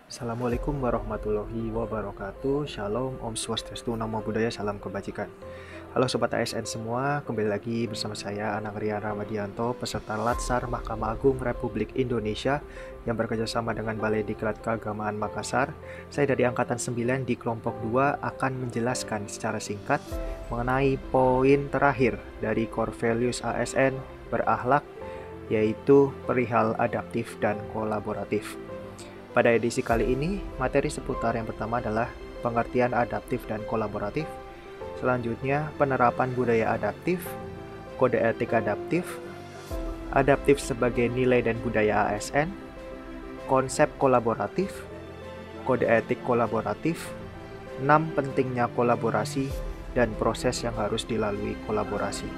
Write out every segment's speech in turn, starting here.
Assalamualaikum warahmatullahi wabarakatuh. Shalom, Om Swastiastu, Namo Buddhaya, salam kebajikan. Halo Sobat ASN semua, kembali lagi bersama saya Anang Rian Ramadianto, peserta Latsar Mahkamah Agung Republik Indonesia yang bekerjasama dengan Balai Diklat Keagamaan Makassar. Saya dari Angkatan 9 di kelompok 2 akan menjelaskan secara singkat mengenai poin terakhir dari core values ASN berakhlak, yaitu perihal adaptif dan kolaboratif. Pada edisi kali ini, materi seputar yang pertama adalah pengertian adaptif dan kolaboratif. Selanjutnya, penerapan budaya adaptif, kode etik adaptif sebagai nilai dan budaya ASN, konsep kolaboratif, kode etik kolaboratif, 6 pentingnya kolaborasi, dan proses yang harus dilalui kolaborasi.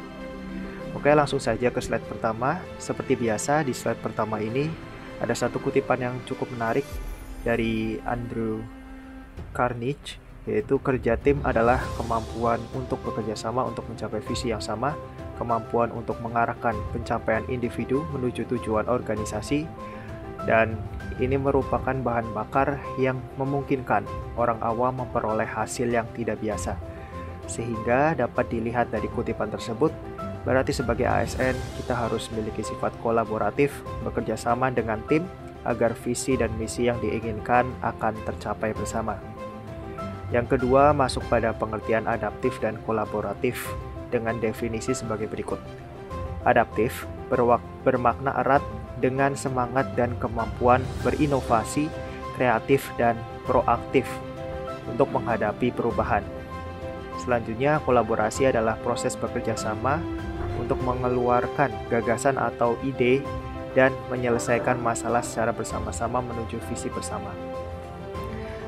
Oke, langsung saja ke slide pertama. Seperti biasa, di slide pertama ini ada satu kutipan yang cukup menarik dari Andrew Carnegie, yaitu kerja tim adalah kemampuan untuk bekerja sama untuk mencapai visi yang sama, kemampuan untuk mengarahkan pencapaian individu menuju tujuan organisasi, dan ini merupakan bahan bakar yang memungkinkan orang awam memperoleh hasil yang tidak biasa. Sehingga dapat dilihat dari kutipan tersebut, berarti sebagai ASN, kita harus memiliki sifat kolaboratif, bekerja sama dengan tim, agar visi dan misi yang diinginkan akan tercapai bersama. Yang kedua, masuk pada pengertian adaptif dan kolaboratif dengan definisi sebagai berikut. Adaptif bermakna erat dengan semangat dan kemampuan berinovasi, kreatif, dan proaktif untuk menghadapi perubahan. Selanjutnya, kolaborasi adalah proses bekerja sama untuk mengeluarkan gagasan atau ide dan menyelesaikan masalah secara bersama-sama menuju visi bersama.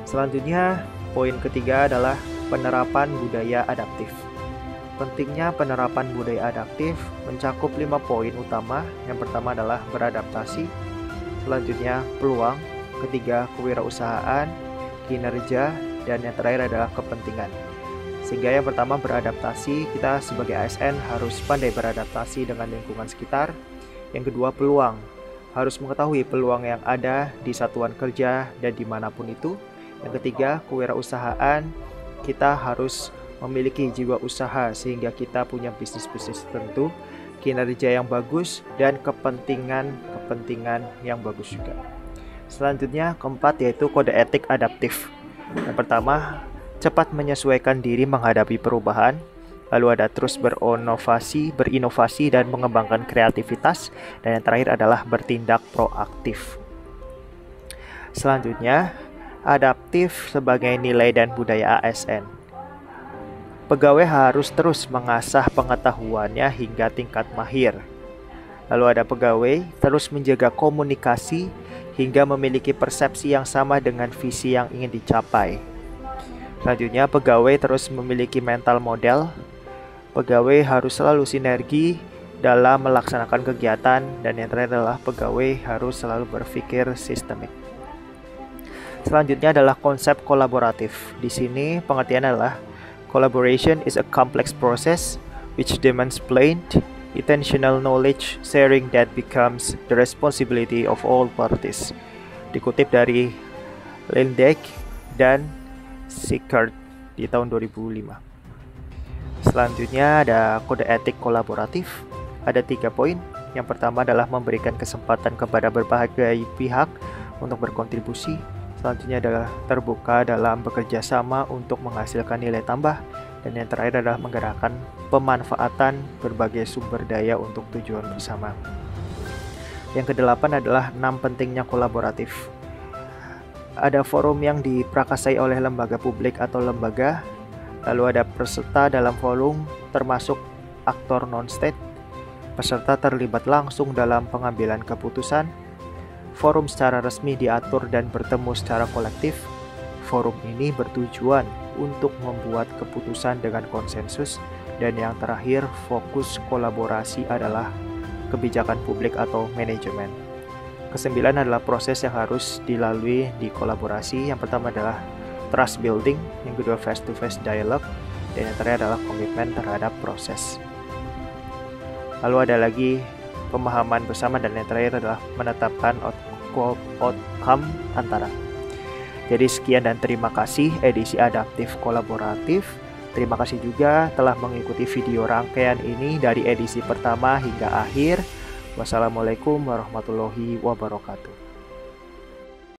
Selanjutnya, poin ketiga adalah penerapan budaya adaptif. Pentingnya penerapan budaya adaptif mencakup 5 poin utama. Yang pertama adalah beradaptasi, selanjutnya peluang, ketiga kewirausahaan, kinerja, dan yang terakhir adalah kepentingan. Sehingga yang pertama beradaptasi, kita sebagai ASN harus pandai beradaptasi dengan lingkungan sekitar. Yang kedua peluang, harus mengetahui peluang yang ada di satuan kerja dan dimanapun itu. Yang ketiga kewirausahaan, kita harus memiliki jiwa usaha sehingga kita punya bisnis-bisnis tertentu, kinerja yang bagus, dan kepentingan yang bagus juga. Selanjutnya keempat yaitu kode etik adaptif. Yang pertama, cepat menyesuaikan diri menghadapi perubahan, lalu ada terus berinovasi dan mengembangkan kreativitas, dan yang terakhir adalah bertindak proaktif. Selanjutnya, adaptif sebagai nilai dan budaya ASN. Pegawai harus terus mengasah pengetahuannya hingga tingkat mahir. Lalu ada pegawai terus menjaga komunikasi hingga memiliki persepsi yang sama dengan visi yang ingin dicapai. Selanjutnya, pegawai terus memiliki mental model. Pegawai harus selalu sinergi dalam melaksanakan kegiatan, dan yang terakhir adalah pegawai harus selalu berpikir sistemik. Selanjutnya adalah konsep kolaboratif. Di sini pengertian adalah collaboration is a complex process which demands planned, intentional knowledge sharing that becomes the responsibility of all parties. Dikutip dari Lindeck dan Sickert di tahun 2005. Selanjutnya ada kode etik kolaboratif. Ada 3 poin. Yang pertama adalah memberikan kesempatan kepada berbagai pihak untuk berkontribusi. Selanjutnya adalah terbuka dalam bekerja sama untuk menghasilkan nilai tambah. Dan yang terakhir adalah menggerakkan pemanfaatan berbagai sumber daya untuk tujuan bersama. Yang kedelapan adalah 6 pentingnya kolaboratif. Ada forum yang diprakasai oleh lembaga publik atau lembaga, lalu ada peserta dalam forum termasuk aktor non-state, peserta terlibat langsung dalam pengambilan keputusan, forum secara resmi diatur dan bertemu secara kolektif. Forum ini bertujuan untuk membuat keputusan dengan konsensus, dan yang terakhir fokus kolaborasi adalah kebijakan publik atau manajemen. Kesembilan adalah proses yang harus dilalui di kolaborasi. Yang pertama adalah trust building, yang kedua face-to-face dialogue, dan yang terakhir adalah komitmen terhadap proses. Lalu ada lagi pemahaman bersama, dan yang terakhir adalah menetapkan outcome antara. Jadi sekian dan terima kasih edisi adaptif kolaboratif. Terima kasih juga telah mengikuti video rangkaian ini dari edisi pertama hingga akhir. Wassalamualaikum warahmatullahi wabarakatuh.